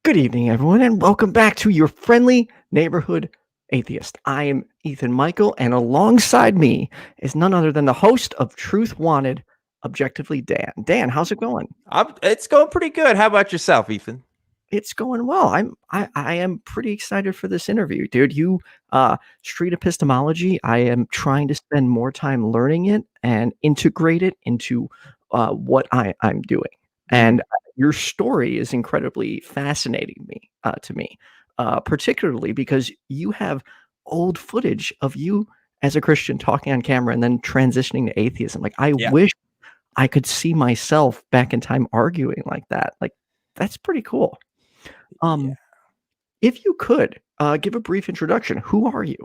Good evening, everyone, and welcome back to your friendly neighborhood atheist. I am Ethan Micheal, and alongside me is none other than the host of Truth Wanted, Objectively Dan. Dan, how's it going? It's going pretty good. How about yourself, Ethan? It's going well. I am pretty excited for this interview, dude. Street epistemology. I am trying to spend more time learning it and integrate it into what I'm doing. And your story is incredibly fascinating to me, particularly because you have old footage of you as a Christian talking on camera and then transitioning to atheism. Like, I wish I could see myself back in time arguing like that. Like, that's pretty cool. If you could give a brief introduction, who are you?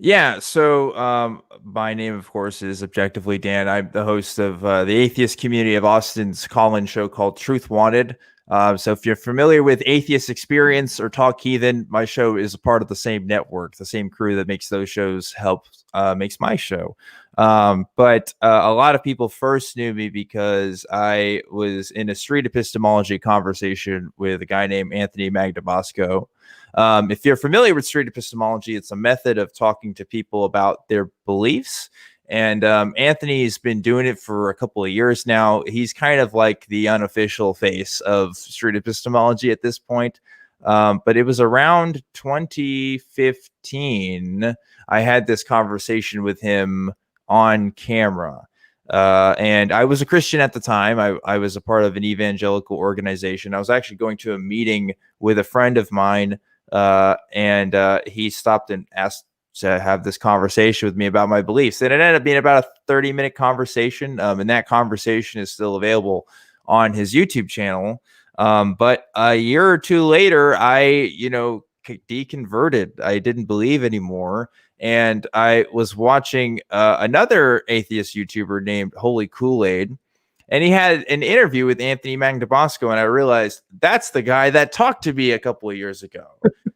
Yeah, so my name, of course, is Objectively Dan. I'm the host of the atheist community of Austin's call-in show called Truth Wanted. So if you're familiar with Atheist Experience or Talk Heathen, my show is a part of the same network, the same crew that makes those shows makes my show. But a lot of people first knew me because I was in a street epistemology conversation with a guy named Anthony Magdabosco. If you're familiar with street epistemology, it's a method of talking to people about their beliefs. And Anthony's been doing it for a couple of years now. He's kind of like the unofficial face of street epistemology at this point. But it was around 2015. I had this conversation with him on camera. And I was a Christian at the time. I was a part of an evangelical organization. I was actually going to a meeting with a friend of mine. And he stopped and asked to have this conversation with me about my beliefs. And it ended up being about a 30-minute conversation. And that conversation is still available on his YouTube channel. But a year or two later, I, deconverted. I didn't believe anymore. And I was watching another atheist YouTuber named Holy Kool-Aid. And he had an interview with Anthony Magdabosco, and I realized that's the guy that talked to me a couple of years ago.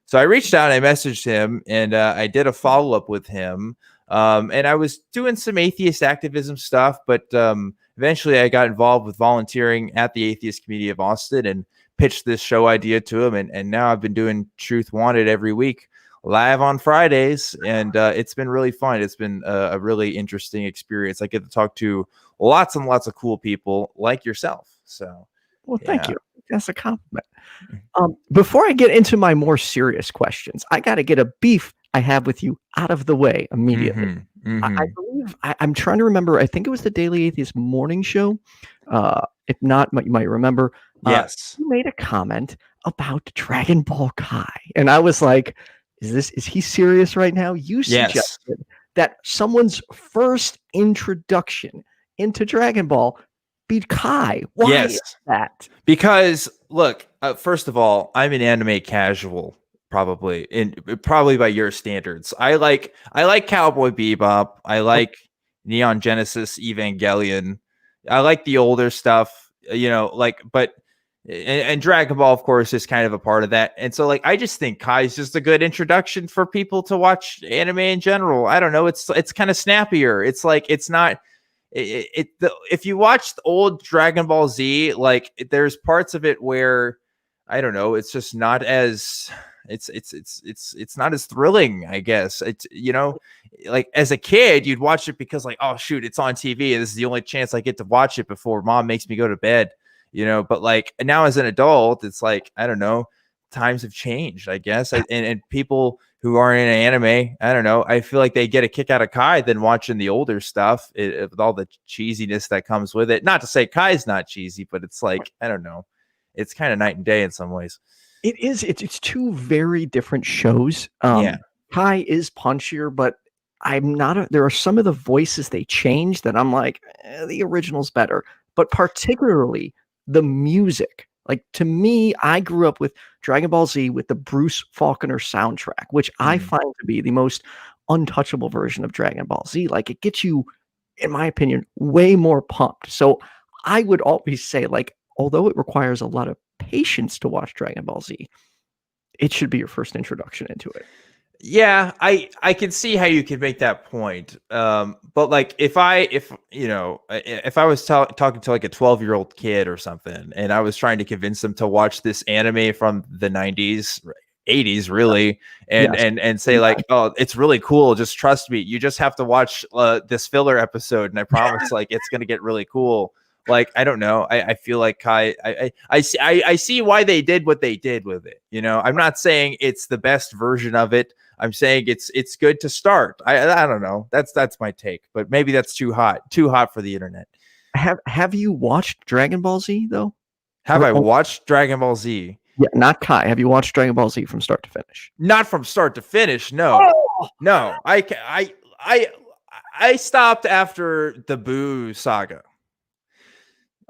So I reached out, and I messaged him, and I did a follow-up with him. And I was doing some atheist activism stuff, but eventually I got involved with volunteering at the atheist community of Austin and pitched this show idea to him. And now I've been doing Truth Wanted every week, live on Fridays, and it's been really fun. It's been a really interesting experience. I get to talk to lots and lots of cool people like yourself. So, well, thank you. That's a compliment. Before I get into my more serious questions, I got to get a beef I have with you out of the way immediately. I believe I'm trying to remember. I think it was the Daily Atheist morning show. If not, you might remember. Yes, you made a comment about Dragon Ball Kai, and I was like, is he serious right now? You suggested that someone's first introduction into Dragon Ball be Kai. Why is that? Because look, first of all, I'm an anime casual, probably by your standards. I like Cowboy Bebop. I like Neon Genesis Evangelion. I like the older stuff, but and Dragon Ball, of course, is kind of a part of that. And so, I just think Kai is just a good introduction for people to watch anime in general. I don't know. It's kind of snappier. It's it's not. If you watch the old Dragon Ball Z, there's parts of it where I don't know, it's just not as it's not as thrilling, I guess. It's as a kid you'd watch it because oh shoot, it's on TV and this is the only chance I get to watch it before mom makes me go to bed, but now as an adult it's I don't know, times have changed, I guess. And people who aren't in anime, I don't know, I feel like they get a kick out of Kai than watching the older stuff with all the cheesiness that comes with it. Not to say Kai's not cheesy, but it's I don't know, it's kind of night and day in some ways. It is. It's two very different shows. Kai is punchier, but I'm not. There are some of the voices they changed that I'm like, the original's better. But particularly the music. To me, I grew up with Dragon Ball Z with the Bruce Faulconer soundtrack, which I find to be the most untouchable version of Dragon Ball Z. It gets you, in my opinion, way more pumped. So I would always say, although it requires a lot of patience to watch Dragon Ball Z, it should be your first introduction into it. Yeah, I can see how you could make that point. But like if I was talking to like a 12-year-old kid or something, and I was trying to convince them to watch this anime from the 90s, 80s, really, and Yes. and say Yeah. like, oh, it's really cool. Just trust me. You just have to watch this filler episode, and I promise, like, it's gonna get really cool. Like, I don't know. I feel like I see why they did what they did with it. I'm not saying it's the best version of it. I'm saying it's good to start. I don't know. That's my take, but maybe that's too hot for the internet. Have you watched Dragon Ball Z though? Have Or I oh, watched Dragon Ball Z? yeah, not Kai. Have you watched Dragon Ball Z from start to finish? Not from start to finish. No, Oh! no. I stopped after the Boo saga.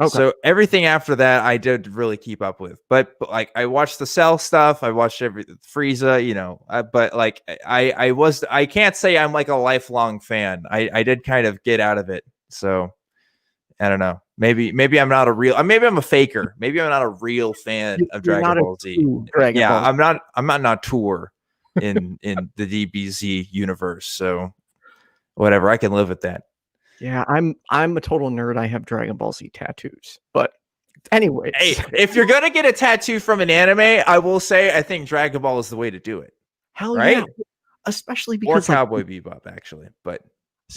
Okay. So everything after that, I did really keep up with. But like, I watched the Cell stuff. I watched every Frieza. But like, I can't say I'm like a lifelong fan. I did kind of get out of it. So I don't know. Maybe I'm not a real. Maybe I'm a faker. Maybe I'm not a real fan of You're Dragon not a Ball Z. true Dragon Yeah, Ball Z. I'm not on tour in the DBZ universe. So whatever, I can live with that. Yeah, I'm a total nerd. I have Dragon Ball Z tattoos. But anyways, Hey, if you're gonna get a tattoo from an anime, I will say I think Dragon Ball is the way to do it, hell yeah. right? Especially Or because like Cowboy Bebop, actually. But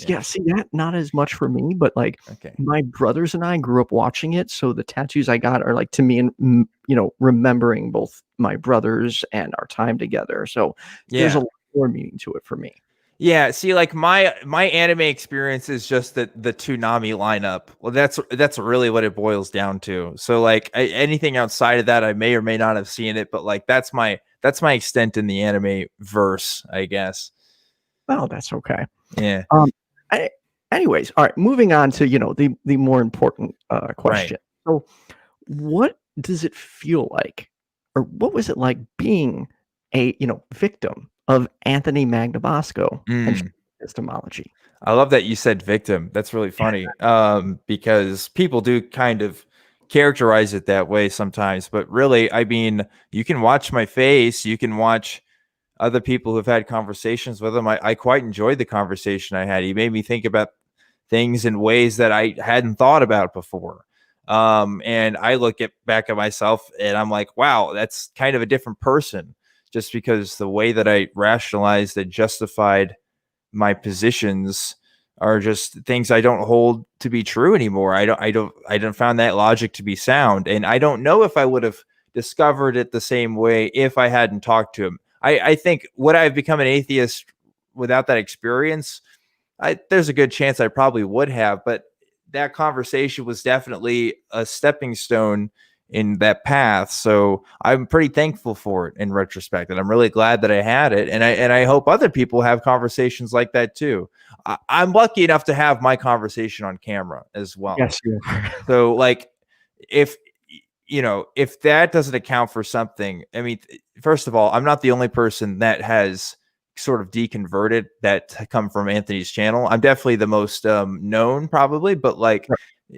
yeah, see that not as much for me, but like okay, my brothers and I grew up watching it, so the tattoos I got are like to me and remembering both my brothers and our time together. So there's a yeah. lot more meaning to it for me. Yeah, see, like my anime experience is just the Toonami lineup. Well, that's really what it boils down to. So like anything outside of that, I may or may not have seen it, but like that's my extent in the anime verse, I guess. Oh, that's okay. Yeah, Um, anyways, all right, moving on to the more important right. question. So, what does it feel like, or what was it like being a victim of Anthony Magnabosco and Mm. epistemology? I love that you said victim. That's really funny. Because people do kind of characterize it that way sometimes, but really, I mean, you can watch my face, you can watch other people who've had conversations with him. I quite enjoyed the conversation I had. He made me think about things in ways that I hadn't thought about before. And I back at myself and I'm like, wow, that's kind of a different person, just because the way that I rationalized and justified my positions are just things I don't hold to be true anymore. I don't found that logic to be sound. And I don't know if I would have discovered it the same way if I hadn't talked to him. I think would I have become an atheist without that experience? There's a good chance I probably would have, but that conversation was definitely a stepping stone in that path. So I'm pretty thankful for it in retrospect, and I'm really glad that I had it. And I hope other people have conversations like that too. I'm lucky enough to have my conversation on camera as well. Yes, you are. So like, if if that doesn't account for something, I mean, first of all, I'm not the only person that has sort of deconverted that come from Anthony's channel. I'm definitely the most known, probably, but like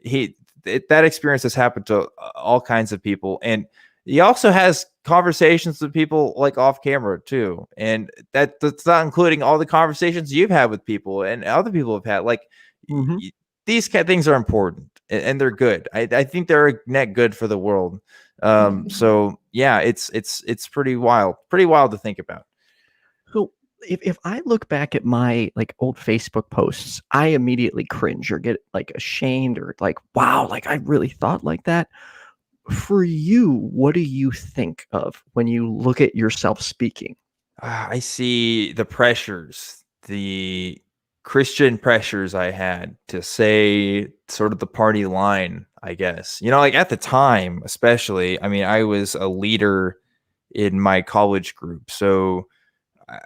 that experience has happened to all kinds of people, and he also has conversations with people like off camera too, and that's not including all the conversations you've had with people and other people have had. Like, Mhm. these kind of things are important and they're good. I think they're a net good for the world. So yeah, it's pretty wild to think about. So if I look back at my like old Facebook posts, I immediately cringe or get like ashamed or like, wow, like I really thought like that. For you, what do you think of when you look at yourself speaking? I see the pressures, the Christian pressures I had to say sort of the party line, I guess. Like at the time, especially, I mean, I was a leader in my college group. So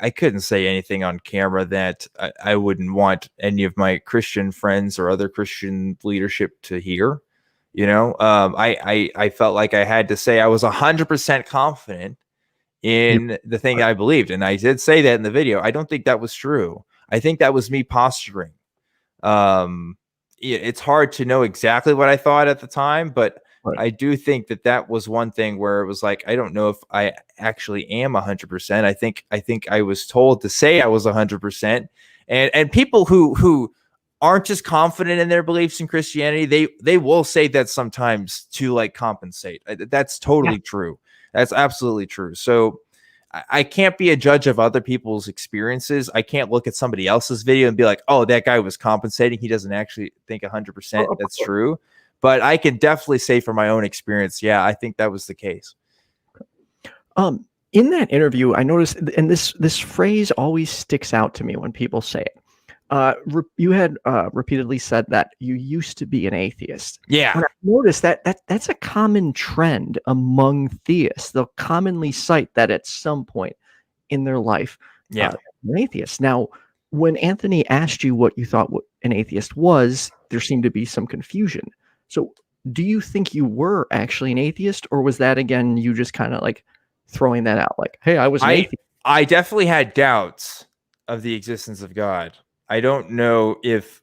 I couldn't say anything on camera that I wouldn't want any of my Christian friends or other Christian leadership to hear. I felt like I had to say I was 100% confident You in the thing I believed. And I did say that in the video. I don't think that was true. I think that was me posturing. It's hard to know exactly what I thought at the time, but Right. I do think that was one thing where it was like, I don't know if I actually am 100%. I think I was told to say I was 100%. And people who aren't as confident in their beliefs in Christianity, they will say that sometimes to like compensate. That's Yeah. totally true. That's absolutely true. So I can't be a judge of other people's experiences. I can't look at somebody else's video and be like, oh, that guy was compensating. He doesn't actually think 100% Of that's course. true. But I can definitely say from my own experience, yeah, I think that was the case. In that interview, I noticed, and this phrase always sticks out to me when people say it. You had repeatedly said that you used to be an atheist. Yeah. And I noticed that's a common trend among theists. They'll commonly cite that at some point in their life, Yeah. an atheist. Now, when Anthony asked you what you thought an atheist was, there seemed to be some confusion. So, do you think you were actually an atheist, or was that again you just kind of like throwing that out, like, "Hey, I was an atheist"? I definitely had doubts of the existence of God. I don't know if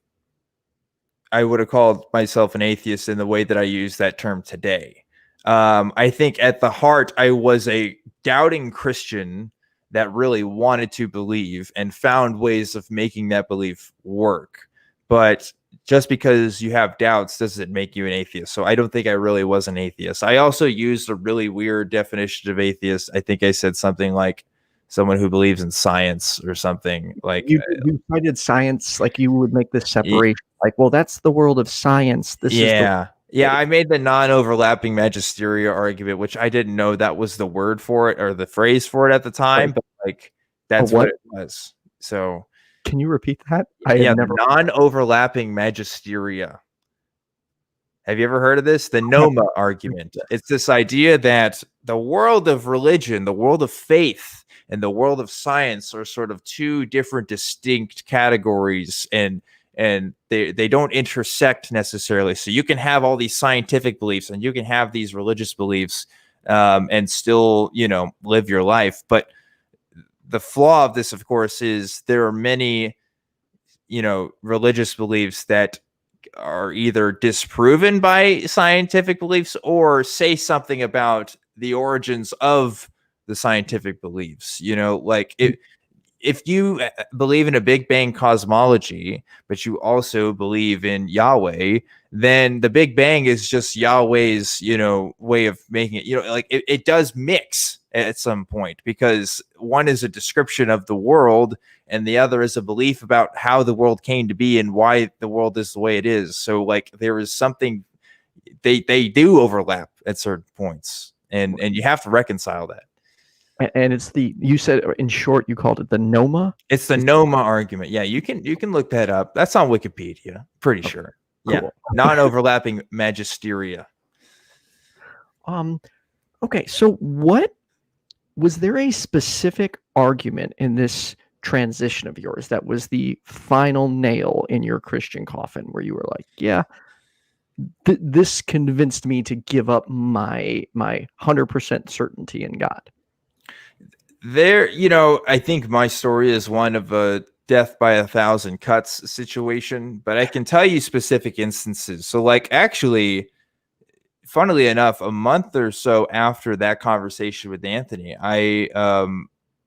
I would have called myself an atheist in the way that I use that term today. I think at the heart, I was a doubting Christian that really wanted to believe and found ways of making that belief work. But just because you have doubts doesn't make you an atheist. So I don't think I really was an atheist. I also used a really weird definition of atheist. I think I said something like someone who believes in science or something like You cited science, like you would make this separation, like, well, that's the world of science. This is the yeah. Yeah, I made the non-overlapping magisteria argument, which I didn't know that was the word for it or the phrase for it at the time, but like that's what what? it was. So, Can you repeat that? I had yeah, the never. non-overlapping magisteria. Have you ever heard of this? The Noma argument. It's this idea that the world of religion, the world of faith, and the world of science are sort of two different distinct categories, and they don't intersect necessarily. So you can have all these scientific beliefs and you can have these religious beliefs, and still, live your life. But the flaw of this, of course, is there are many, religious beliefs that are either disproven by scientific beliefs or say something about the origins of the scientific beliefs. Like if you believe in a Big Bang cosmology, but you also believe in Yahweh, then the Big Bang is just Yahweh's, way of making it, like it does mix at some point, because one is a description of the world and the other is a belief about how the world came to be and why the world is the way it is. So like there is something, they do overlap at certain points, and you have to reconcile that. And it's you said, in short, you called it the NOMA? It's the Noma argument. Yeah, you can look that up. That's on Wikipedia, pretty sure. Yeah, Cool. non-overlapping magisteria. Okay, so was there a specific argument in this transition of yours that was the final nail in your Christian coffin, where you were like, yeah, this convinced me to give up my 100% certainty in God? There, I think my story is one of a death by 1,000 cuts situation, but I can tell you specific instances. So like actually, funnily enough, a month or so after that conversation with Anthony, I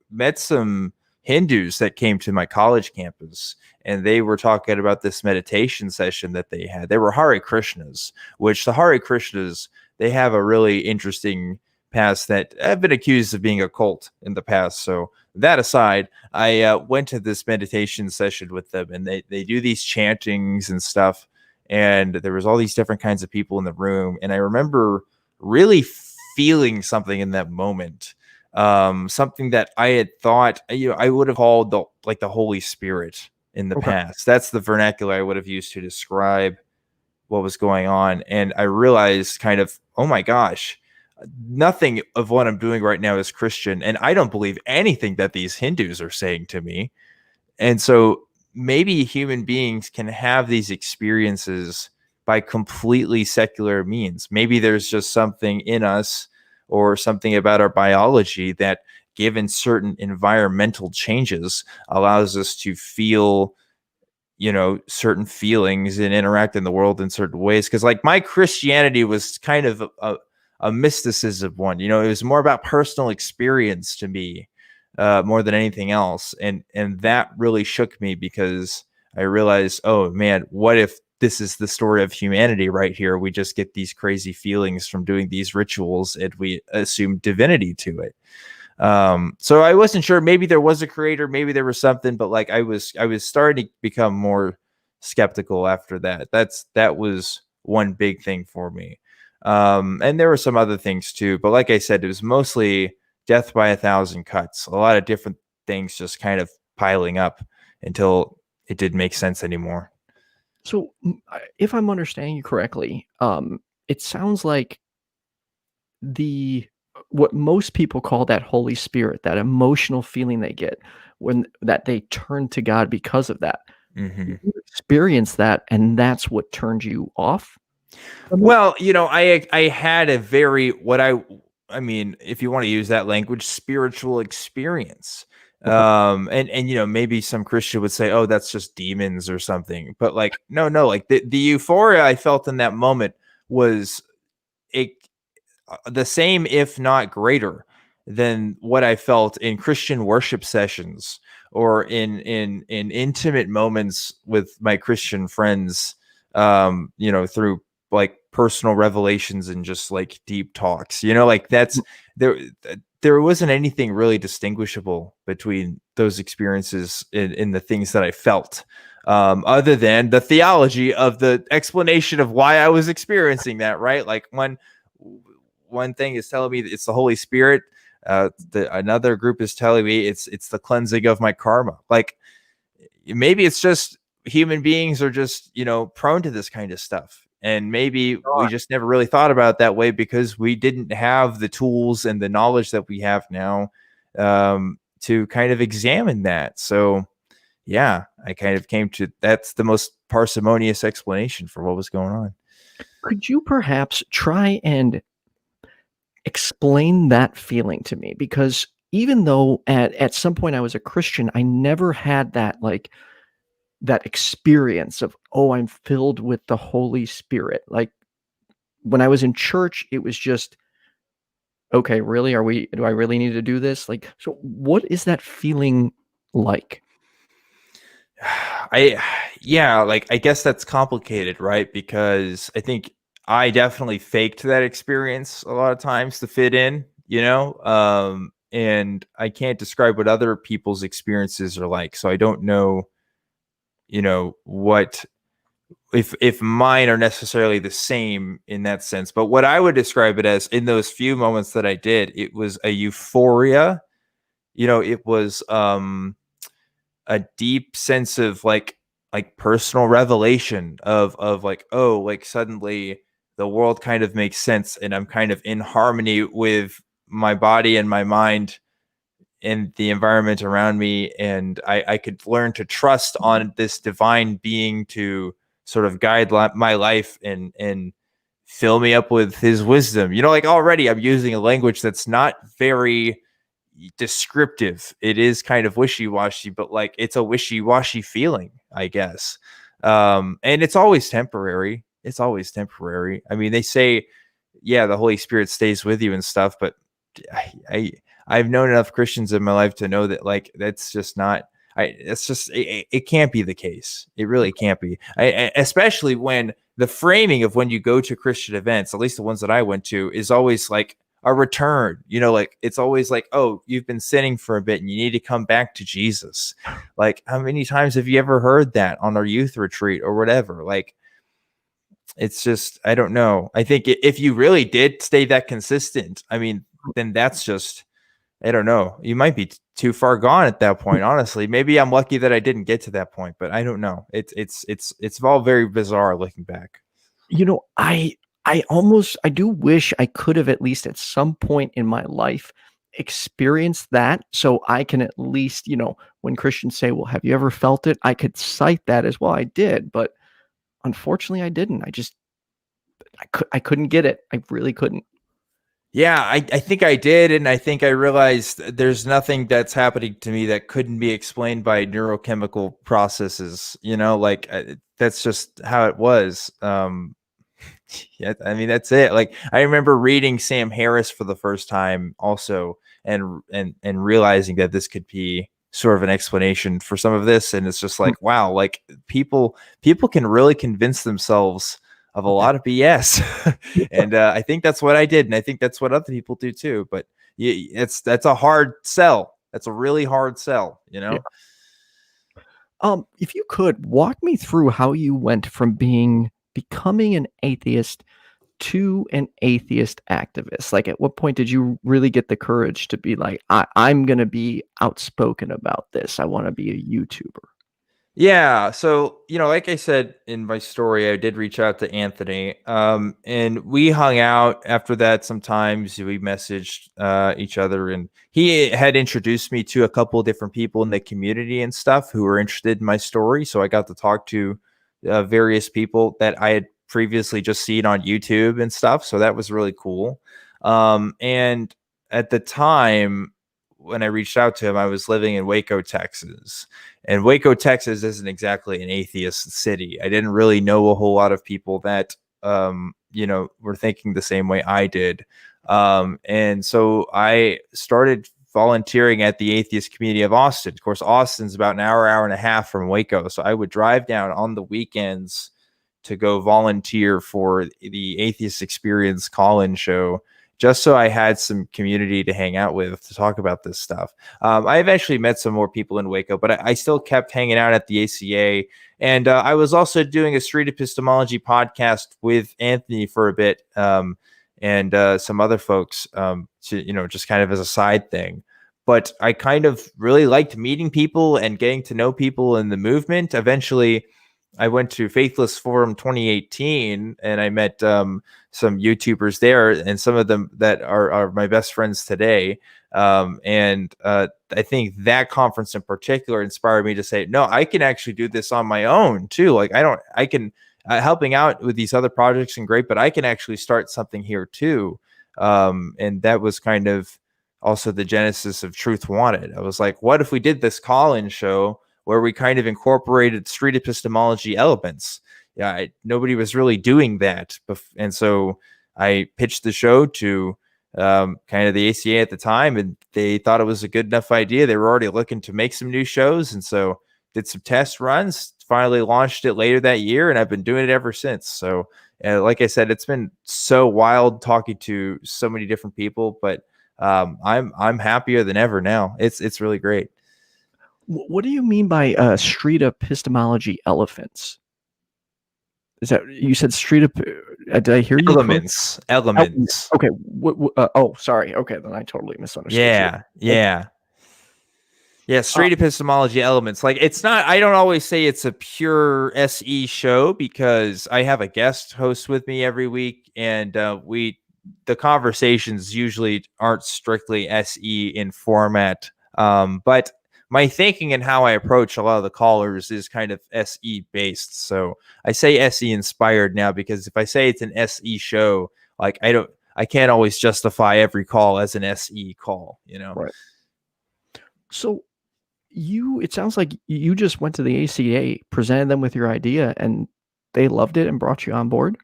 met some Hindus that came to my college campus, and they were talking about this meditation session that they had. They were Hare Krishnas, which the Hare Krishnas, they have a really interesting past that have been accused of being a cult in the past. So that aside, I went to this meditation session with them, and they do these chantings and stuff. And there was all these different kinds of people in the room. And I remember really feeling something in that moment. Something that I had thought, I would have called the Holy Spirit in the Okay. past. That's the vernacular I would have used to describe what was going on. And I realized kind of, oh my gosh, nothing of what I'm doing right now is Christian. And I don't believe anything that these Hindus are saying to me. And so maybe human beings can have these experiences by completely secular means. Maybe there's just something in us or something about our biology that, given certain environmental changes, allows us to feel certain feelings and interact in the world in certain ways. Because like my Christianity was kind of a mysticism one. It was more about personal experience to me, more than anything else, and that really shook me because I realized, oh man, what if this is the story of humanity right here? We just get these crazy feelings from doing these rituals, and we assume divinity to it. So I wasn't sure. Maybe there was a creator, maybe there was something, but like I was starting to become more skeptical after that. That was one big thing for me. And there were some other things too, but like I said, it was mostly death by 1,000 cuts. A lot of different things just kind of piling up until it didn't make sense anymore. So, if I'm understanding you correctly, it sounds like the what most people call that Holy Spirit, that emotional feeling they get when that they turn to God because of that. Mm-hmm. You experienced that, and that's what turned you off from it? Well, I had a very I mean, if you want to use that language, spiritual experience. Okay. And maybe some Christian would say, "Oh, that's just demons or something." But like, no, like the euphoria I felt in that moment was it the same, if not greater, than what I felt in Christian worship sessions or in intimate moments with my Christian friends. Through like personal revelations and just like deep talks. Like that's there. There wasn't anything really distinguishable between those experiences in the things that I felt. Other than the theology of the explanation of why I was experiencing that, right? Like one thing is telling me that it's the Holy Spirit. Another group is telling me it's the cleansing of my karma. Like maybe it's just human beings are just prone to this kind of stuff, and maybe we just never really thought about it that way because we didn't have the tools and the knowledge that we have now to kind of examine that. So yeah, I kind of came to that's the most parsimonious explanation for what was going on. Could you perhaps try and explain that feeling to me? Because even though at some point I was a Christian, I never had that, like, that experience of, "Oh, I'm filled with the Holy Spirit." Like, when I was in church, it was just, "Okay, really? Do I really need to do this?" Like, so what is that feeling like? I yeah, like I guess that's complicated, right? Because I think I definitely faked that experience a lot of times to fit in, and I can't describe what other people's experiences are like. So I don't know, what if mine are necessarily the same in that sense. But what I would describe it as in those few moments that I did, it was a euphoria. It was a deep sense of like personal revelation of like, oh, like suddenly the world kind of makes sense and I'm kind of in harmony with my body and my mind and the environment around me, and I could learn to trust on this divine being to sort of guide my life and fill me up with his wisdom. Like already I'm using a language that's not very descriptive. It is kind of wishy-washy, but like it's a wishy-washy feeling, I guess. And it's always temporary. It's always temporary. I mean, they say, yeah, the Holy Spirit stays with you and stuff, but I I've known enough Christians in my life to know that like that's just not. It's just it can't be the case. It really can't be. Especially when the framing of when you go to Christian events, at least the ones that I went to, is always like a return. Like it's always like, oh, you've been sinning for a bit and you need to come back to Jesus. Like, how many times have you ever heard that on our youth retreat or whatever? Like, it's just, I don't know. I think if you really did stay that consistent, I mean, then that's just, I don't know. You might be too far gone at that point. Honestly, maybe I'm lucky that I didn't get to that point, but I don't know. It's all very bizarre looking back. I do wish I could have at least at some point in my life experienced that, so I can at least, when Christians say, "Well, have you ever felt it?" I could cite that as well. I did, but unfortunately I didn't. I couldn't get it. I really couldn't. Yeah, I think I did. And I think I realized there's nothing that's happening to me that couldn't be explained by neurochemical processes, like that's just how it was. Yeah, I mean, that's it. Like, I remember reading Sam Harris for the first time also, and realizing that this could be sort of an explanation for some of this. And it's just Hmm. like, wow, like people can really convince themselves of a Yeah. lot of BS. Yeah. And I think that's what I did, and I think that's what other people do too. But that's a hard sell. That's a really hard sell, Yeah. If you could walk me through how you went from becoming an atheist to an atheist activist. Like, at what point did you really get the courage to be like, I'm going to be outspoken about this? I want to be a YouTuber. Yeah, so like I said in my story, I did reach out to Anthony, and we hung out after that. Sometimes we messaged each other, and he had introduced me to a couple of different people in the community and stuff who were interested in my story. So I got to talk to various people that I had previously just seen on YouTube and stuff. So that was really cool. And at the time when I reached out to him, I was living in Waco, Texas. And Waco, Texas isn't exactly an atheist city. I didn't really know a whole lot of people that, were thinking the same way I did. And so I started volunteering at the atheist community of Austin. Of course, Austin's about an hour and a half from Waco. So I would drive down on the weekends to go volunteer for the Atheist Experience call-in show, just so I had some community to hang out with to talk about this stuff. I eventually met some more people in Waco, but I still kept hanging out at the ACA. And I was also doing a street epistemology podcast with Anthony for a bit, and some other folks, just kind of as a side thing. But I kind of really liked meeting people and getting to know people in the movement. Eventually, I went to Faithless Forum 2018, and I met some YouTubers there, and some of them that are my best friends today. And I think that conference in particular inspired me to say, no, I can actually do this on my own too. Like, I can helping out with these other projects and great, but I can actually start something here too. And that was kind of also the genesis of Truth Wanted. I was like, what if we did this call-in show where we kind of incorporated street epistemology elements? Yeah, nobody was really doing that. And so I pitched the show to kind of the ACA at the time, and they thought it was a good enough idea. They were already looking to make some new shows. And so did some test runs, finally launched it later that year, and I've been doing it ever since. So like I said, it's been so wild talking to so many different people, but I'm happier than ever now. It's really great. What do you mean by street epistemology elephants? Is that you said street? Did I hear you correctly? Elements. Okay. Oh, sorry. Okay, then I totally misunderstood you. Yeah, street epistemology elements. Like, it's not, I don't always say it's a pure SE show, because I have a guest host with me every week, and the conversations usually aren't strictly SE in format. But my thinking and how I approach a lot of the callers is kind of SE based. So I say SE inspired now, because if I say it's an SE show, like, I can't always justify every call as an SE call, Right. So it sounds like you just went to the ACA, presented them with your idea, and they loved it and brought you on board?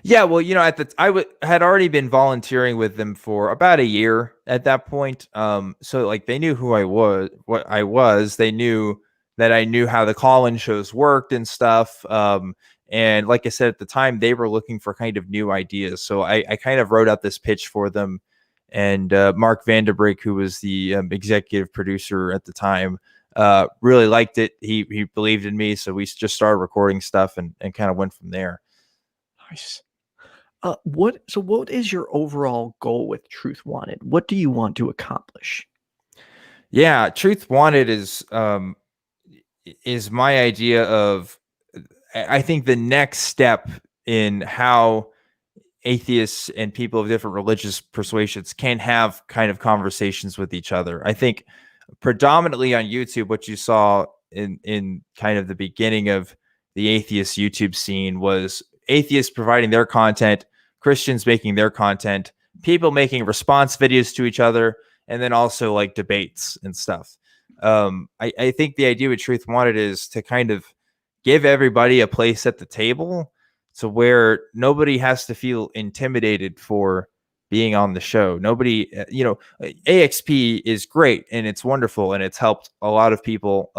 Yeah, well, had already been volunteering with them for about a year at that point. So like, they knew who I was, what I was. They knew that I knew how the call-in shows worked and stuff. And like I said, at the time, they were looking for kind of new ideas. So I kind of wrote out this pitch for them. And Mark Vanderbrink, who was the executive producer at the time, really liked it. He believed in me. So we just started recording stuff and kind of went from there. Nice. What is your overall goal with Truth Wanted? What do you want to accomplish? Yeah, Truth Wanted is my idea of, I think, the next step in how atheists and people of different religious persuasions can have kind of conversations with each other. I think predominantly on YouTube, what you saw in kind of the beginning of the atheist YouTube scene was atheists providing their content, Christians making their content, people making response videos to each other, and then also like debates and stuff. I think the idea with Truth Wanted is to kind of give everybody a place at the table to where nobody has to feel intimidated for being on the show. Nobody, AXP is great and it's wonderful and it's helped a lot of people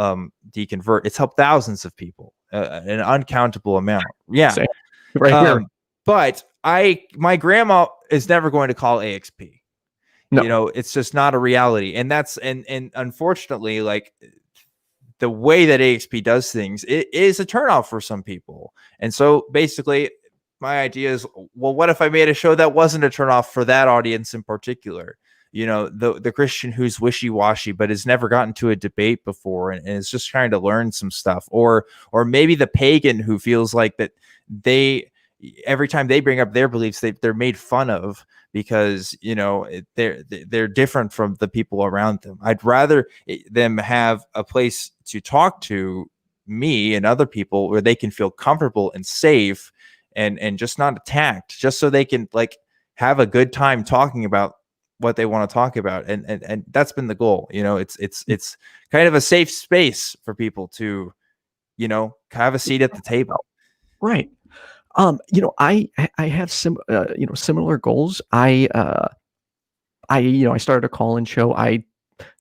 deconvert. It's helped thousands of people, an uncountable amount. Yeah. Same. Right here. But my grandma is never going to call AXP. No. It's just not a reality. And that's, and unfortunately, like the way that AXP does things, it is a turnoff for some people. And so basically my idea is, well, what if I made a show that wasn't a turnoff for that audience in particular? The Christian who's wishy-washy, but has never gotten to a debate before and is just trying to learn some stuff, or maybe the pagan who feels like that every time they bring up their beliefs, they're made fun of because they're different from the people around them. I'd rather them have a place to talk to me and other people where they can feel comfortable and safe and just not attacked, just so they can like have a good time talking about what they want to talk about. And that's been the goal. It's kind of a safe space for people to have a seat at the table. Right. I have similar goals. I started a call-in show. I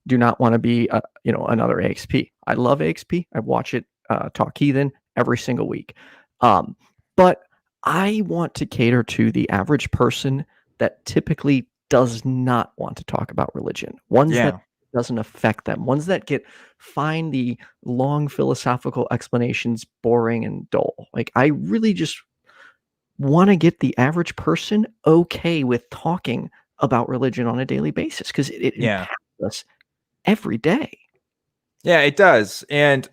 do not want to be another AXP. I love AXP. I watch it talk heathen every single week. But I want to cater to the average person that typically does not want to talk about religion. Ones that doesn't affect them. Ones that find the long philosophical explanations boring and dull. Like, I really just want to get the average person okay with talking about religion on a daily basis, because it impacts us every day. Yeah, it does. And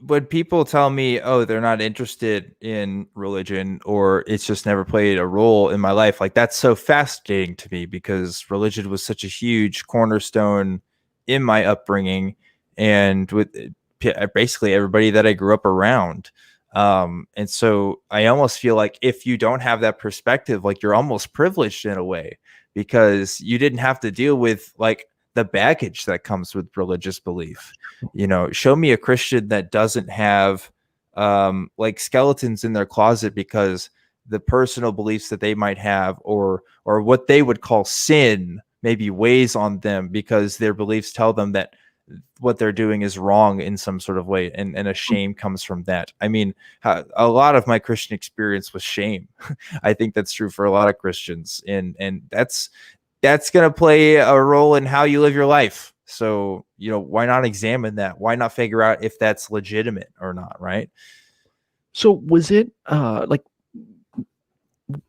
when people tell me, oh, they're not interested in religion, or it's just never played a role in my life, like, that's so fascinating to me, because religion was such a huge cornerstone in my upbringing and with basically everybody that I grew up around. And so I almost feel like if you don't have that perspective, like, you're almost privileged in a way, because you didn't have to deal with like the baggage that comes with religious belief. Show me a Christian that doesn't have like skeletons in their closet because the personal beliefs that they might have, or what they would call sin, maybe weighs on them because their beliefs tell them that what they're doing is wrong in some sort of way, and a shame comes from that. I mean, a lot of my Christian experience was shame. I think that's true for a lot of Christians, and that's going to play a role in how you live your life. So, why not examine that? Why not figure out if that's legitimate or not, right? So was it like,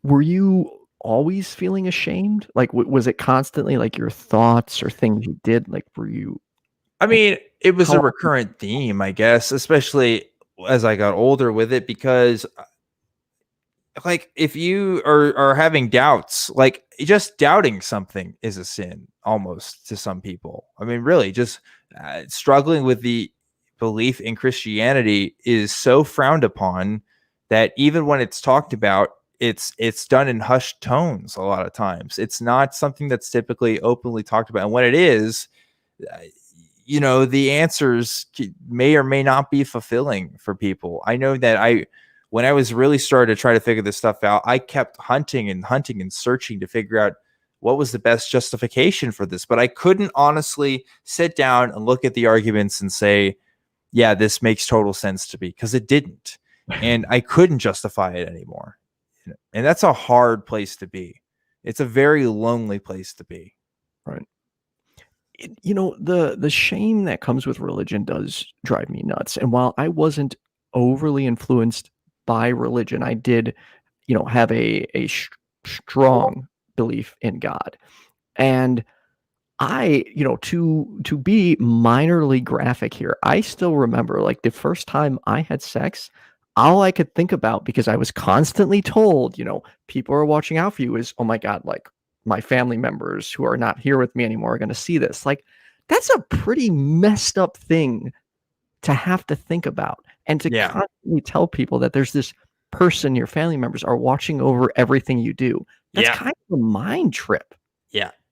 were you always feeling ashamed? Like, was it constantly like your thoughts or things you did? Like, were you? I mean, it was a recurrent theme, I guess, especially as I got older with it, because like, if you are having doubts, like, just doubting something is a sin almost to some people. I mean, really, just struggling with the belief in Christianity is so frowned upon that even when it's talked about, it's done in hushed tones a lot of times. It's not something that's typically openly talked about. And when it is, the answers may or may not be fulfilling for people. I know that when I was really starting to try to figure this stuff out, I kept hunting and searching to figure out what was the best justification for this. But I couldn't honestly sit down and look at the arguments and say, yeah, this makes total sense to me, because it didn't. And I couldn't justify it anymore. And that's a hard place to be. It's a very lonely place to be. Right. The shame that comes with religion does drive me nuts. And while I wasn't overly influenced by religion, I did, have a strong belief in God. And I, to be minorly graphic here, I still remember, like, the first time I had sex, all I could think about, because I was constantly told, people are watching out for you, is, oh my God, like, my family members who are not here with me anymore are going to see this. Like, that's a pretty messed up thing to have to think about, and to constantly tell people that there's this person, your family members are watching over everything you do. That's kind of a mind trip.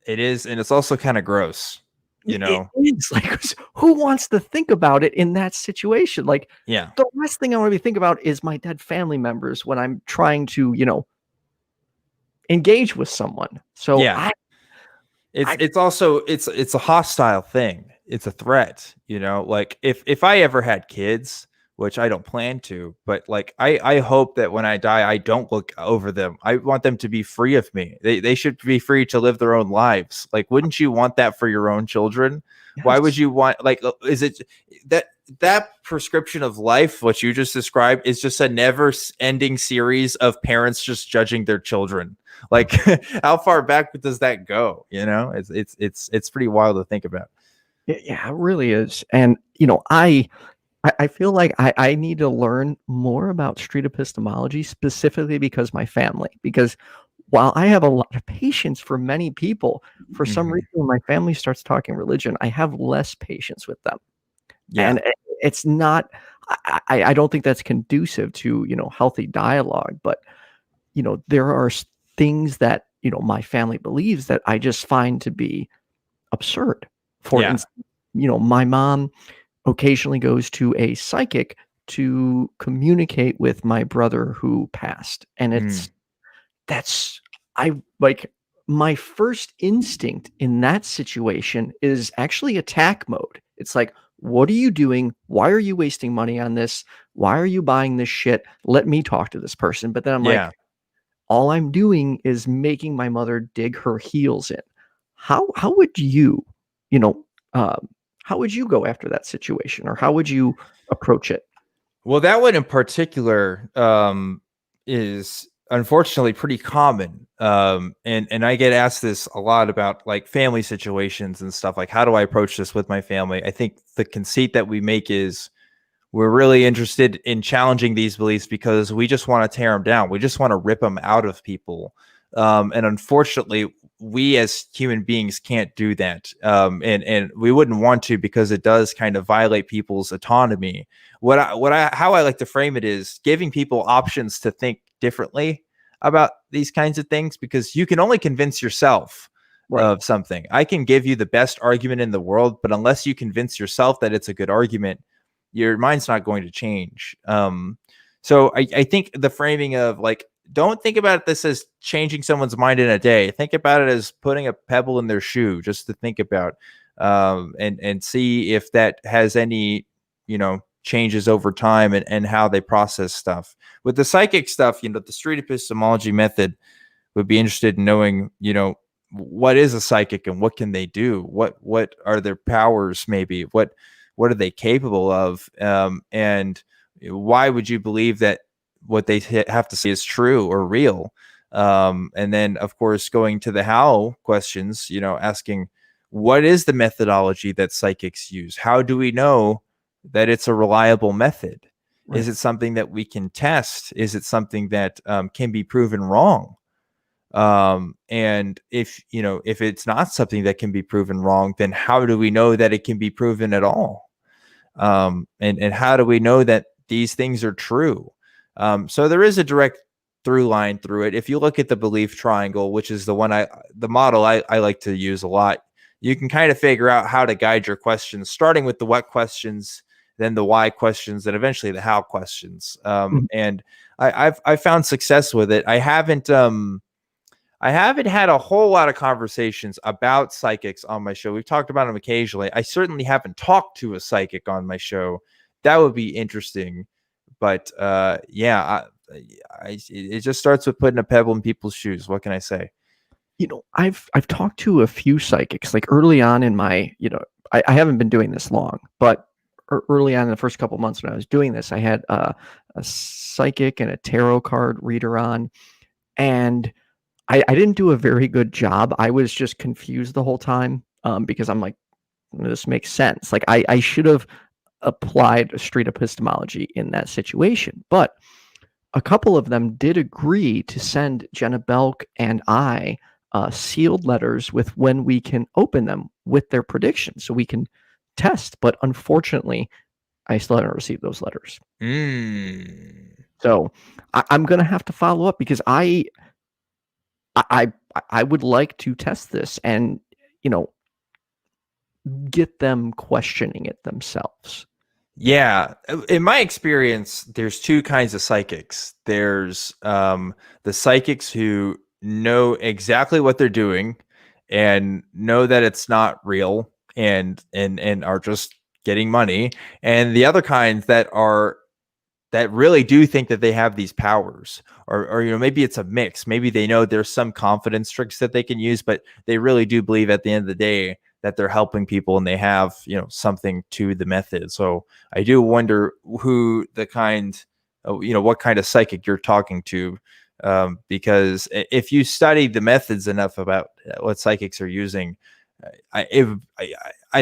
It is, and it's also kind of gross, you It know. is like, who wants to think about it in that situation? Like, Yeah, the last thing I want to be thinking about is my dead family members when I'm trying to, engage with someone. So yeah. It's I it's also it's a hostile thing. It's a threat, you know. Like if I ever had kids, which I don't plan to, but like I hope that when I die, I don't look over them. I want them to be free of me. They should be free to live their own lives. Like, wouldn't you want that for your own children? Why would yes. you want like is it that that prescription of life, what you just described, is just a never ending series of parents just judging their children? Like, how far back does that go? You know, it's pretty wild to think about. Yeah, it really is. And, I feel like I need to learn more about street epistemology specifically because my family. Because while I have a lot of patience for many people, for some Mhm. reason when my family starts talking religion, I have less patience with them. Yeah, And it's not I don't think that's conducive to, healthy dialogue, but, there are things that, my family believes that I just find to be absurd. For yeah. instance, my mom occasionally goes to a psychic to communicate with my brother who passed, and Mm, that's I like, my first instinct in that situation is actually attack mode. It's like, "What are you doing? Why are you wasting money on this? Why are you buying this shit? Let me talk to this person." But then I'm like, yeah. all I'm doing is making my mother dig her heels in. How would you, you know, um, how would you go after that situation, or how would you approach it? Well, that one in particular is unfortunately pretty common. And I get asked this a lot about like family situations and stuff. Like, how do I approach this with my family? I think the conceit that we make is we're really interested in challenging these beliefs because we just want to tear them down. We just want to rip them out of people. And unfortunately, we as human beings can't do that. And we wouldn't want to because it does kind of violate people's autonomy. How I like to frame it is giving people options to think differently about these kinds of things, because you can only convince yourself Right. of something. I can give you the best argument in the world, but unless you convince yourself that it's a good argument, your mind's not going to change. So I think the framing of like, don't think about this as changing someone's mind in a day. Think about it as putting a pebble in their shoe, just to think about, and see if that has any, changes over time, and how they process stuff. With the psychic stuff, the street epistemology method would be interested in knowing, what is a psychic and what can they do? What are their powers? Maybe what are they capable of? And why would you believe that what they have to say is true or real? And then, of course, going to the how questions, asking what is the methodology that psychics use? How do we know that it's a reliable method? Is Right. it something that we can test? Is it something that can be proven wrong? And if it's not something that can be proven wrong, then how do we know that it can be proven at all? And how do we know that these things are true? So there is a direct through line through it. If you look at the belief triangle, which is the model I like to use a lot, you can kind of figure out how to guide your questions, starting with the what questions, then the why questions, and eventually the how questions. Mhm. And I've found success with it. I haven't had a whole lot of conversations about psychics on my show. We've talked about them occasionally. I certainly haven't talked to a psychic on my show. That would be interesting. But yeah, it just starts with putting a pebble in people's shoes. What can I say? I've talked to a few psychics, like, early on in my, I haven't been doing this long, but early on in the first couple months when I was doing this, I had a psychic and a tarot card reader on, and I didn't do a very good job. I was just confused the whole time, because I'm like, this makes sense. Like, I should have applied street epistemology in that situation. But a couple of them did agree to send Jenna Belk and I sealed letters with when we can open them with their predictions so we can test. But unfortunately, I still haven't received those letters. Mm. So I'm going to have to follow up because I would like to test this and, you know, get them questioning it themselves. Yeah, in my experience, there's two kinds of psychics. There's the psychics who know exactly what they're doing and know that it's not real and are just getting money, and the other kinds that really do think that they have these powers, or maybe it's a mix. Maybe they know there's some confidence tricks that they can use, but they really do believe at the end of the day that they're helping people and they have something to the method. So I do wonder who the kind what kind of psychic you're talking to, because if you study the methods enough about what psychics are using, I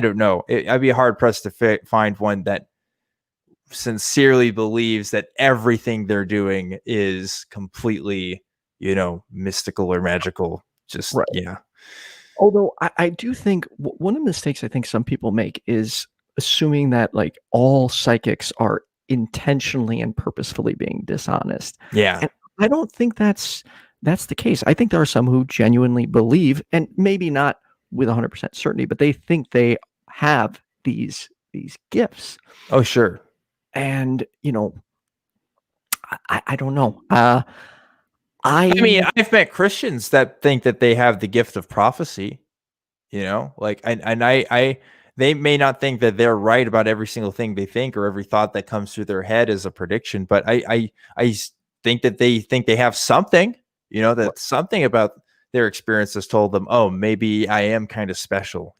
don't know, I'd be hard pressed to find one that sincerely believes that everything they're doing is completely, mystical or magical. Just, Right. yeah. Although I do think one of the mistakes I think some people make is assuming that like all psychics are intentionally and purposefully being dishonest. Yeah. And I don't think that's the case. I think there are some who genuinely believe, and maybe not with 100% certainty, but they think they have these gifts. Oh, sure. And, I don't know. I mean, I I've met Christians that think that they have the gift of prophecy, like, and they may not think that they're right about every single thing they think or every thought that comes through their head as a prediction, but I think that they think they have something, that something about their experiences told them, oh, maybe I am kind of special.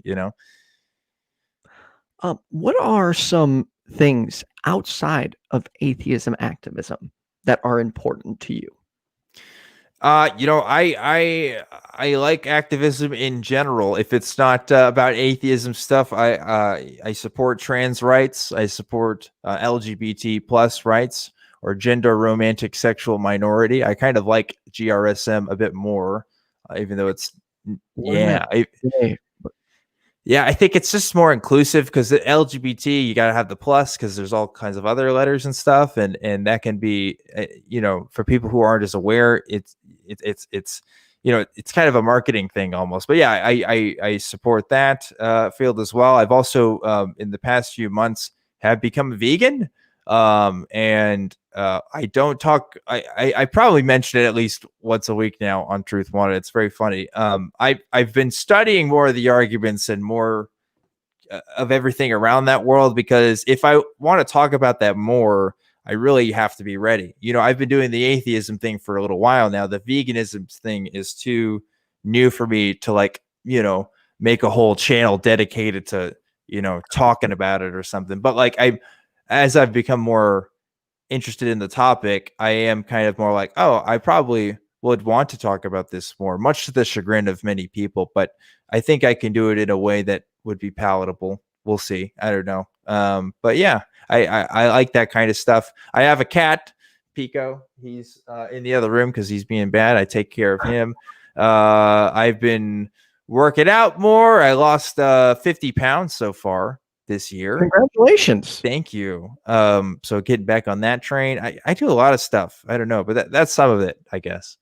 What are some things outside of atheism activism that are important to you? I like activism in general. If it's not about atheism stuff, I support trans rights. I support LGBT plus rights or gender romantic sexual minority. I kind of like GRSM a bit more, even though it's Learn that yeah. today. Yeah, I think it's just more inclusive because the LGBT, you got to have the plus because there's all kinds of other letters and stuff, and that can be, for people who aren't as aware, it's it's kind of a marketing thing almost. But yeah, I support that field as well. I've also in the past few months have become a vegan, and I don't talk. I probably mention it at least once a week now on Truth Wanted. It's very funny. I've been studying more of the arguments and more of everything around that world, because if I want to talk about that more, I really have to be ready. I've been doing the atheism thing for a little while now. The veganism thing is too new for me to make a whole channel dedicated to talking about it or something. But like as I've become more interested in the topic, I am kind of more like, oh, I probably would want to talk about this more, much to the chagrin of many people. But I think I can do it in a way that would be palatable. We'll see. I don't know. But yeah, I like that kind of stuff. I have a cat, Pico. He's in the other room because he's being bad. I take care of him. I've been working out more. I lost 50 pounds so far this year. Congratulations. Thank you. So getting back on that train, I do a lot of stuff. I don't know, but that's some of it, I guess.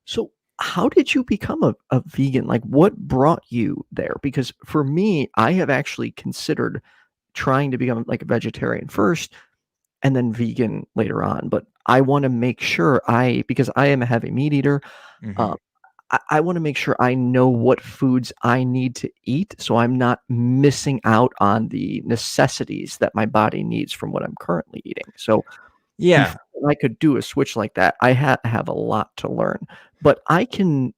So how did you become a vegan? Like what brought you there? Because for me, I have actually considered trying to become like a vegetarian first and then vegan later on. But I want to make sure because I am a heavy meat eater, Mm-hmm. I want to make sure I know what foods I need to eat so I'm not missing out on the necessities that my body needs from what I'm currently eating. So Yeah. before I could do a switch like that, I have a lot to learn. But I can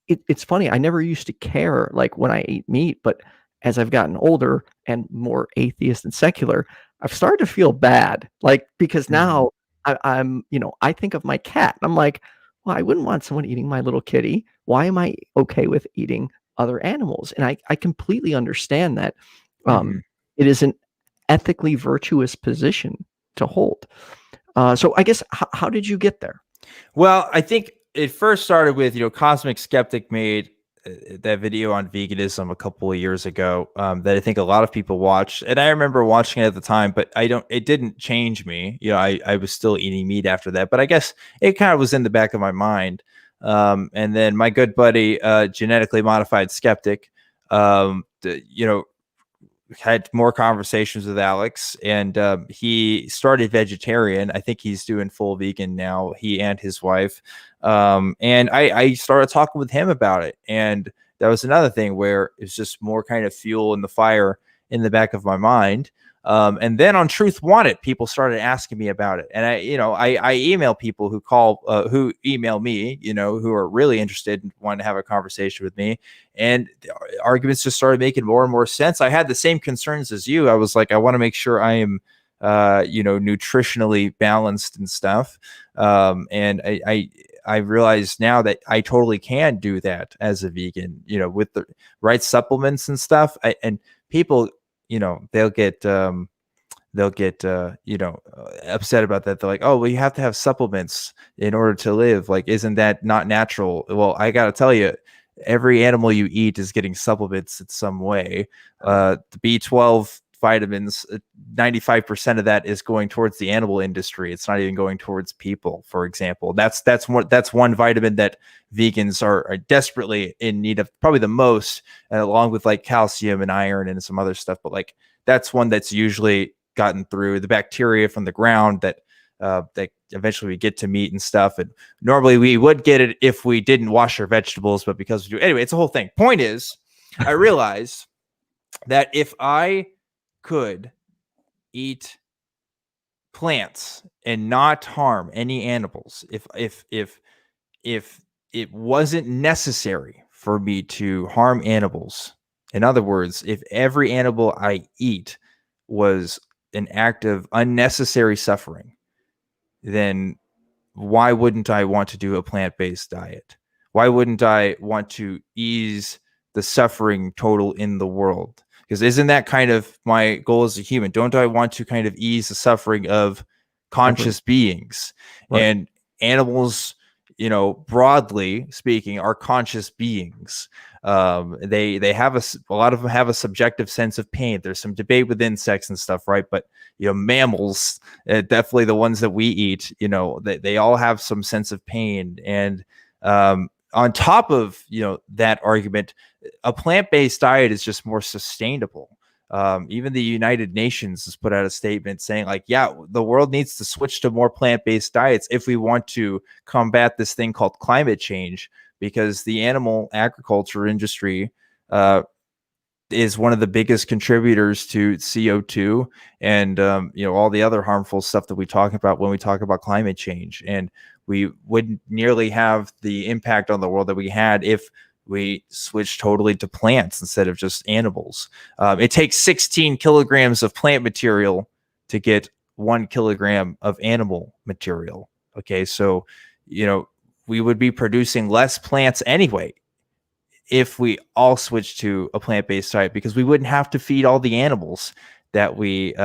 it's funny, I never used to care like when I ate meat, but as I've gotten older and more atheist and secular, I've started to feel bad. Like because Mm-hmm. now I'm, I think of my cat. And I'm like, well, I wouldn't want someone eating my little kitty. Why am I okay with eating other animals? And I completely understand that Mm-hmm. it is an ethically virtuous position to hold. So I guess how did you get there? Well, I think it first started with, Cosmic Skeptic made that video on veganism a couple of years ago, that I think a lot of people watched. And I remember watching it at the time, but it didn't change me. I was still eating meat after that, but I guess it kind of was in the back of my mind. And then my good buddy, genetically modified skeptic, had more conversations with Alex, and he started vegetarian. I think he's doing full vegan now, he and his wife. And I started talking with him about it. And that was another thing where it's just more kind of fuel in the fire in the back of my mind. And then on Truth Wanted, people started asking me about it. And I email people who email me, who are really interested and want to have a conversation with me. And the arguments just started making more and more sense. I had the same concerns as you. I was like, I want to make sure I am, nutritionally balanced and stuff. And I realize now that I totally can do that as a vegan, with the right supplements and stuff. And people, they'll get upset about that. They're like, oh, well, you have to have supplements in order to live. Like, isn't that not natural? Well, I got to tell you, every animal you eat is getting supplements in some way. The B12 vitamins, 95% of that is going towards the animal industry. It's not even going towards people, for example. That's one vitamin that vegans are desperately in need of, probably the most, along with like calcium and iron and some other stuff. But like, that's one that's usually gotten through the bacteria from the ground that eventually we get to meat and stuff. And normally we would get it if we didn't wash our vegetables, but because we do, anyway, it's a whole thing. Point is, I realized that if I could eat plants and not harm any animals, if it wasn't necessary for me to harm animals, in other words, if every animal I eat was an act of unnecessary suffering, then why wouldn't I want to do a plant-based diet? Why wouldn't I want to ease the suffering total in the world? Because isn't that kind of my goal as a human? Don't I want to kind of ease the suffering of conscious beings? Right. And animals, broadly speaking, are conscious beings. They have a lot of them have a subjective sense of pain. There's some debate with insects and stuff, right? But mammals, definitely the ones that we eat, they all have some sense of pain. And on top of that argument, a plant-based diet is just more sustainable. Even the United Nations has put out a statement saying, like, yeah, the world needs to switch to more plant-based diets if we want to combat this thing called climate change, because the animal agriculture industry is one of the biggest contributors to CO2 and all the other harmful stuff that we talk about when we talk about climate change. And we wouldn't nearly have the impact on the world that we had if we switch totally to plants instead of just animals. It takes 16 kilograms of plant material to get 1 kilogram of animal material. Okay, so we would be producing less plants anyway if we all switch to a plant-based diet, because we wouldn't have to feed all the animals that we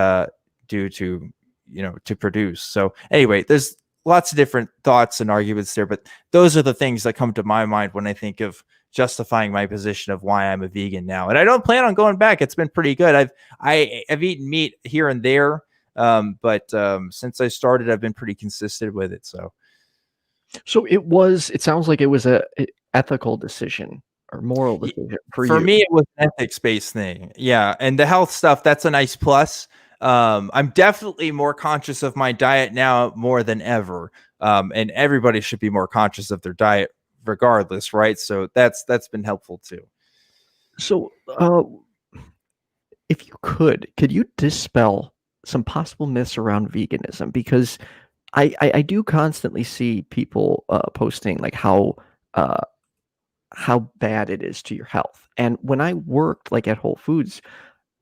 do to produce. So anyway, there's lots of different thoughts and arguments there, but those are the things that come to my mind when I think of justifying my position of why I'm a vegan now. And I don't plan on going back. It's been pretty good. I've eaten meat here and there, but since I started, I've been pretty consistent with it. So it sounds like it was a ethical decision or moral decision for you. me, it was an ethics-based thing. Yeah, and the health stuff, that's a nice plus. I'm definitely more conscious of my diet now more than ever. And everybody should be more conscious of their diet regardless, right? So that's been helpful too. So, if you could you dispel some possible myths around veganism? Because I do constantly see people posting like how bad it is to your health. And when I worked like at Whole Foods,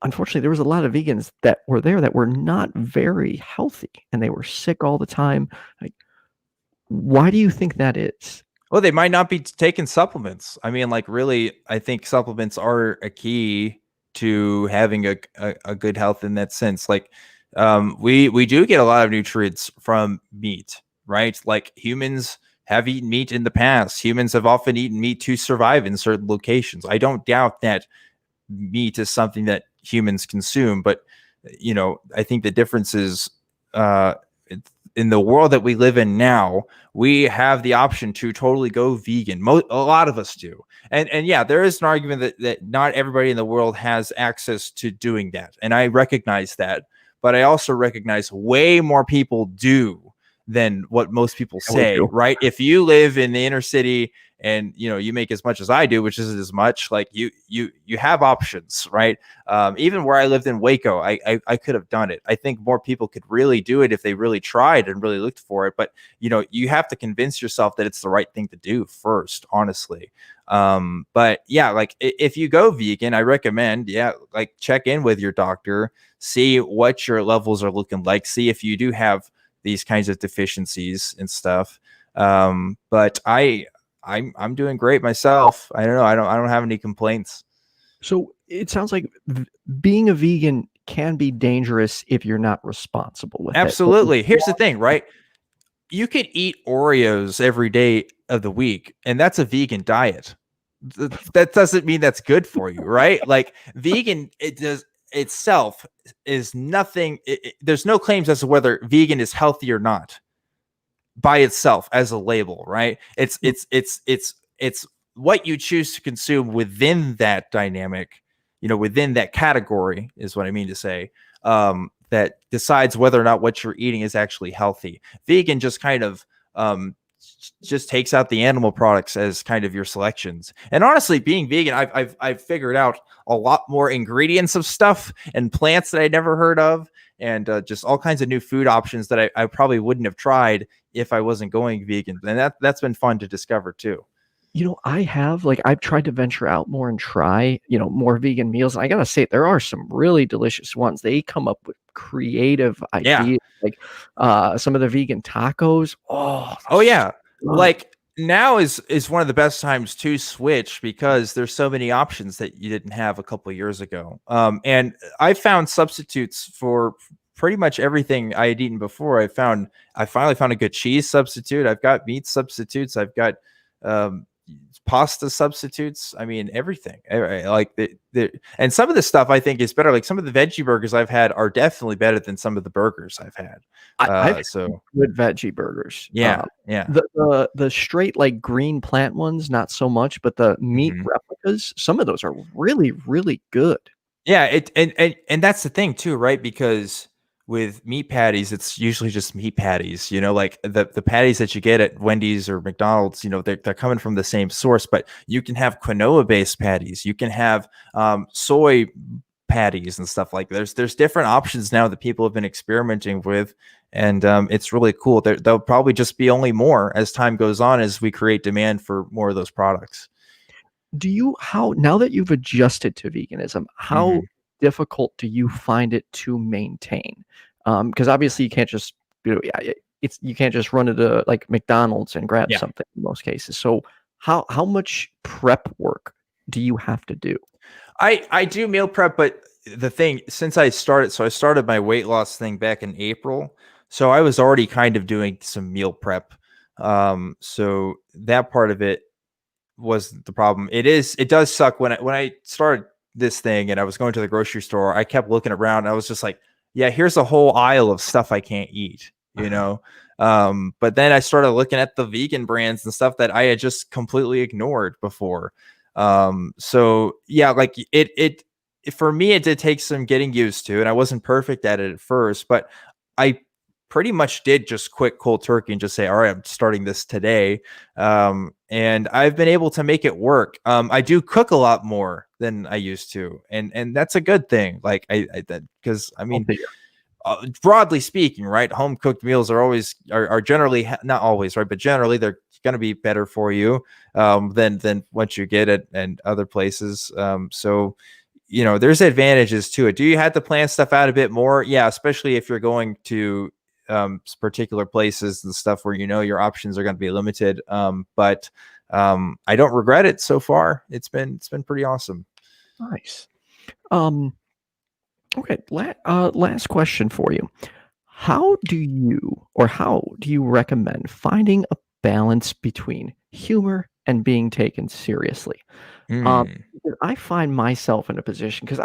unfortunately, there was a lot of vegans that were there that were not very healthy and they were sick all the time. Like, why do you think that is? Well, they might not be taking supplements. I mean, like, really, I think supplements are a key to having a good health in that sense. Like, we do get a lot of nutrients from meat, right? Like, humans have eaten meat in the past. Humans have often eaten meat to survive in certain locations. I don't doubt that meat is something that humans consume, but I think the difference is in the world that we live in now, we have the option to totally go vegan. A lot of us do. And yeah, there is an argument that not everybody in the world has access to doing that. And I recognize that. But I also recognize way more people do than what most people Yeah, we say, do. right? If you live in the inner city and you make as much as I do, which isn't as much, like you have options, right? Even where I lived in Waco, I could have done it. I think more people could really do it if they really tried and really looked for it. But you have to convince yourself that it's the right thing to do first, honestly. But yeah, like if you go vegan, I recommend, like check in with your doctor, see what your levels are looking like, see if you do have these kinds of deficiencies and stuff. But I'm doing great myself. I don't know. I don't have any complaints. So it sounds like being a vegan can be dangerous if you're not responsible with it. Absolutely. Here's the thing, right? You could eat Oreos every day of the week, and that's a vegan diet. That doesn't mean that's good for you, right? Like vegan, it does itself is nothing. There's no claims as to whether vegan is healthy or not by itself as a label, right? It's what you choose to consume within that dynamic, within that category is what I mean to say. That decides whether or not what you're eating is actually healthy. Vegan just kind of just takes out the animal products as kind of your selections. And honestly, being vegan, I've figured out a lot more ingredients of stuff and plants that I never heard of, and just all kinds of new food options that I probably wouldn't have tried if I wasn't going vegan. And that's been fun to discover too. I've tried to venture out more and try, more vegan meals. I gotta say, there are some really delicious ones. They come up with creative Yeah. ideas, like some of the vegan tacos. Oh yeah. Good. Like now is one of the best times to switch because there's so many options that you didn't have a couple of years ago. And I found substitutes for pretty much everything I had eaten before. I finally found a good cheese substitute. I've got meat substitutes. I've got pasta substitutes. I mean, everything. Like and some of the stuff I think is better. Like some of the veggie burgers I've had are definitely better than some of the burgers I've had. I've had So good veggie burgers. yeah. The straight like green plant ones, not so much, but the meat replicas, some of those are really, really good. Yeah, and that's the thing too, right? Because with meat patties, it's usually just meat patties, like the patties that you get at Wendy's or McDonald's, they're coming from the same source, but you can have quinoa based patties, you can have soy patties and stuff like that. There's different options now that people have been experimenting with, and it's really cool. There'll probably just be only more as time goes on as we create demand for more of those products. Now that you've adjusted to veganism, how difficult do you find it to maintain? Because obviously you can't just, you can't just run to like McDonald's and grab something in most cases. So how much prep work do you have to do? I do meal prep, but the thing, since I started my weight loss thing back in April, so I was already kind of doing some meal prep. So that part of it was the problem. It does suck when I started this thing and I was going to the grocery store, I kept looking around and I was just like, yeah, here's a whole aisle of stuff I can't eat, but then I started looking at the vegan brands and stuff that I had just completely ignored before. So yeah, like it for me, it did take some getting used to, and I wasn't perfect at it at first, but I pretty much did just quit cold turkey and just say, all right, I'm starting this today. And I've been able to make it work. I do cook a lot more than I used to. And that's a good thing. Like because I mean, broadly speaking, right. Home cooked meals are generally not always right, but generally they're going to be better for you, than what you get at and other places. So, there's advantages to it. Do you have to plan stuff out a bit more? Yeah. Especially if you're going to, particular places and stuff where your options are going to be limited, but I don't regret it so far. It's been pretty awesome. Nice. Okay, last question for you. How do you recommend finding a balance between humor and being taken seriously? Because I find myself in a position because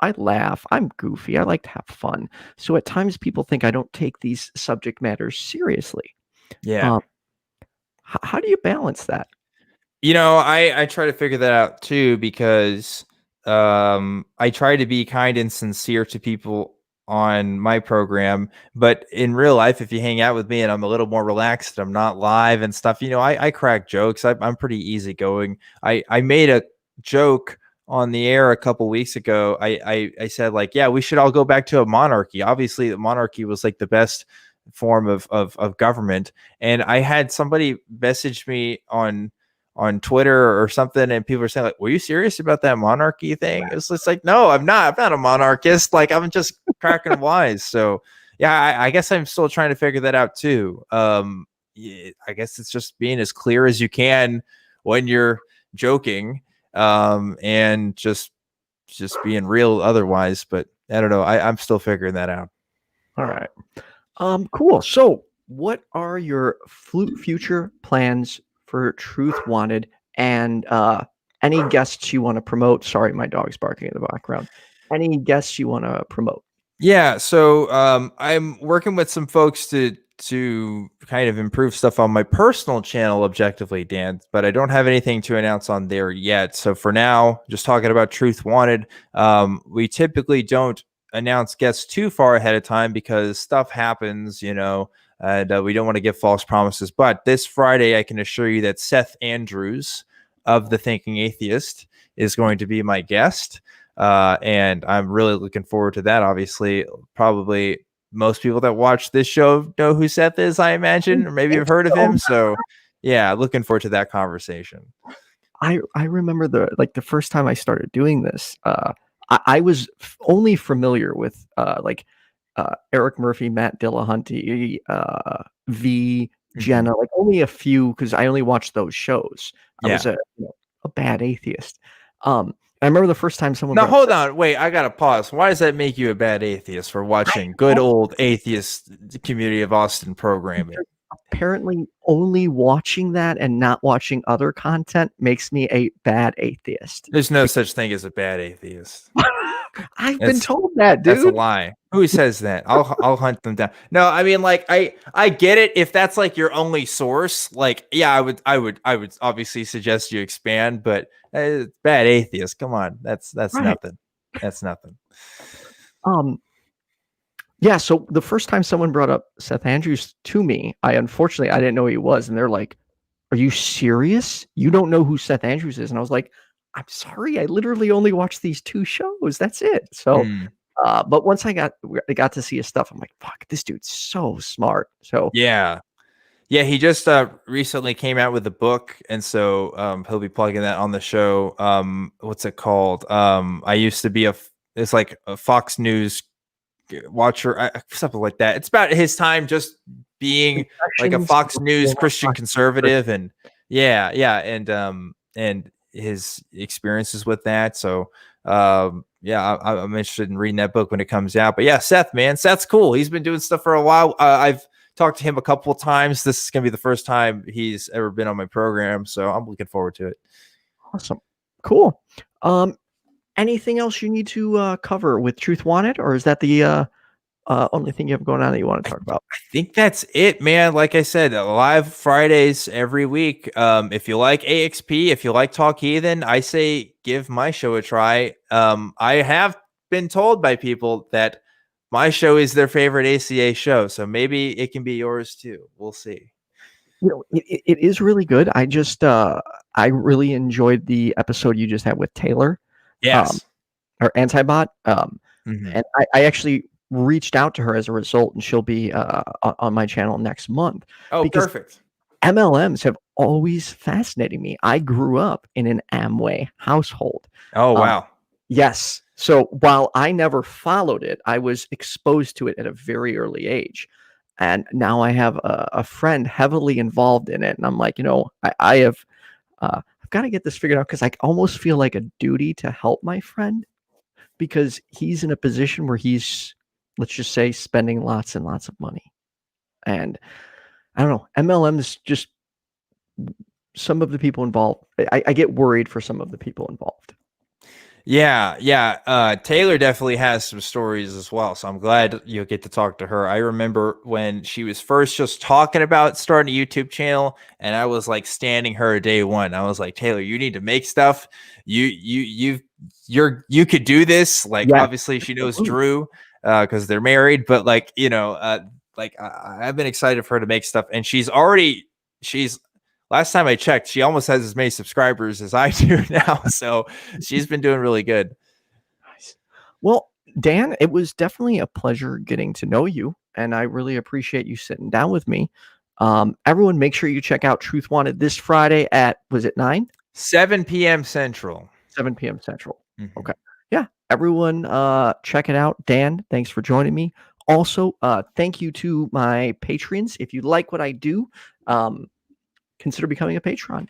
I laugh. I'm goofy. I like to have fun. So at times people think I don't take these subject matters seriously. Yeah. Um, how do you balance that? I try to figure that out too, because I try to be kind and sincere to people on my program, but in real life, if you hang out with me and I'm a little more relaxed, I'm not live and stuff, I crack jokes. I'm pretty easygoing. I made a joke on the air a couple weeks ago. I said, like, yeah, we should all go back to a monarchy. Obviously the monarchy was like the best form of government. And I had somebody message me on Twitter or something, and people are saying, like, were you serious about that monarchy thing? It's just like, no, I'm not a monarchist. Like, I'm just cracking wise. So yeah, I guess I'm still trying to figure that out too. Yeah, I guess it's just being as clear as you can when you're joking, and just being real otherwise. But I don't know. I'm still figuring that out. All right. Cool. So, what are your future plans for Truth Wanted, and any guests you want to promote? Sorry, my dog's barking in the background. Any guests you want to promote? Yeah, so I'm working with some folks to kind of improve stuff on my personal channel objectively, Dan, but I don't have anything to announce on there yet. So for now, just talking about Truth Wanted. We typically don't announce guests too far ahead of time because stuff happens, and we don't want to give false promises. But this Friday, I can assure you that Seth Andrews of the Thinking Atheist is going to be my guest. And I'm really looking forward to that. Obviously, probably most people that watch this show know who Seth is, I imagine, or maybe Think have heard of so. him. So yeah, looking forward to that conversation. I remember the first time I started doing this. I was only familiar with Eric Murphy, Matt Dillahunty, V, Mhm. Jenna, like only a few because I only watched those shows. I was Yeah. a bad atheist. I remember the first time someone Now brought up hold on, wait, I gotta pause. Why does that make you a bad atheist for I watching good old atheist community of Austin programming? because apparently only watching that and not watching other content makes me a bad atheist. There's no such thing as a bad atheist. I've been That's told that, That's a dude. lie. Who says that? I'll hunt them down. No, I mean, like, I get it if that's like your only source. Like, yeah, I would obviously suggest you expand, but bad atheist. Come on, that's Right. nothing. That's nothing. Um, yeah, so the first time someone brought up Seth Andrews to me, I didn't know who he was, and they're like, "Are you serious? You don't know who Seth Andrews is?" And I was like, "I'm sorry, I literally only watched these 2 shows. That's it." So, Hmm. but once I got to see his stuff, I'm like, "Fuck, this dude's so smart." So, Yeah, yeah. He just recently came out with a book, and so he'll be plugging that on the show. What's it called? I used to be it's like a Fox News watcher, something like that. It's about his time just being like a Confessions Fox of News Former Christian Fox conservative, and yeah, and his experiences with that. So yeah, I'm interested in reading that book when it comes out. But yeah, Seth, man, Seth's cool. He's been doing stuff for a while. I've talked to him a couple of times. This is gonna be the first time he's ever been on my program, so I'm looking forward to it. Awesome. Cool. Um, anything else you need to cover with Truth Wanted, or is that the only thing you have going on that you want to talk about? I think that's it, man. Like I said, live Fridays every week. If you like AXP, if you like Talk Heathen, I say give my show a try. I have been told by people that my show is their favorite ACA show, so maybe it can be yours too. We'll see. It is really good. I really enjoyed the episode you just had with Taylor, um, Yes. or Antibot. Mhm. And I actually reached out to her as a result, and she'll be on my channel next month Oh, because perfect. MLMs have always fascinated me. I grew up in an Amway household. Oh, Um, wow. yes. So while I never followed it, I was exposed to it at a very early age. And now I have a friend heavily involved in it. And I'm like, I've got to get this figured out because I almost feel like a duty to help my friend because he's in a position where he's, let's just say, spending lots and lots of money. And I don't know, MLMs just some of the people involved. I get worried for some of the people involved. Yeah. Taylor definitely has some stories as well. So I'm glad you'll get to talk to her. I remember when she was first just talking about starting a YouTube channel, and I was like standing her day one. I was like, Taylor, you need to make stuff. You could do this. Like, Yeah, obviously she knows absolutely. Drew because they're married, but like, I've been excited for her to make stuff, and she's last time I checked, she almost has as many subscribers as I do now. So she's been doing really good. Nice. Well, Dan, it was definitely a pleasure getting to know you, and I really appreciate you sitting down with me. Everyone, make sure you check out Truth Wanted this Friday at, was it 9? 7 p.m. Central. 7 p.m. Central. Mhm. Okay. Yeah. Everyone, check it out. Dan, thanks for joining me. Also, thank you to my patrons. If you like what I do, um, consider becoming a patron.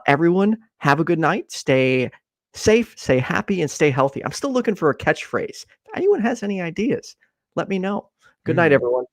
Everyone, have a good night. Stay safe, stay happy, and stay healthy. I'm still looking for a catchphrase. If anyone has any ideas, let me know. Good night, Mm. everyone.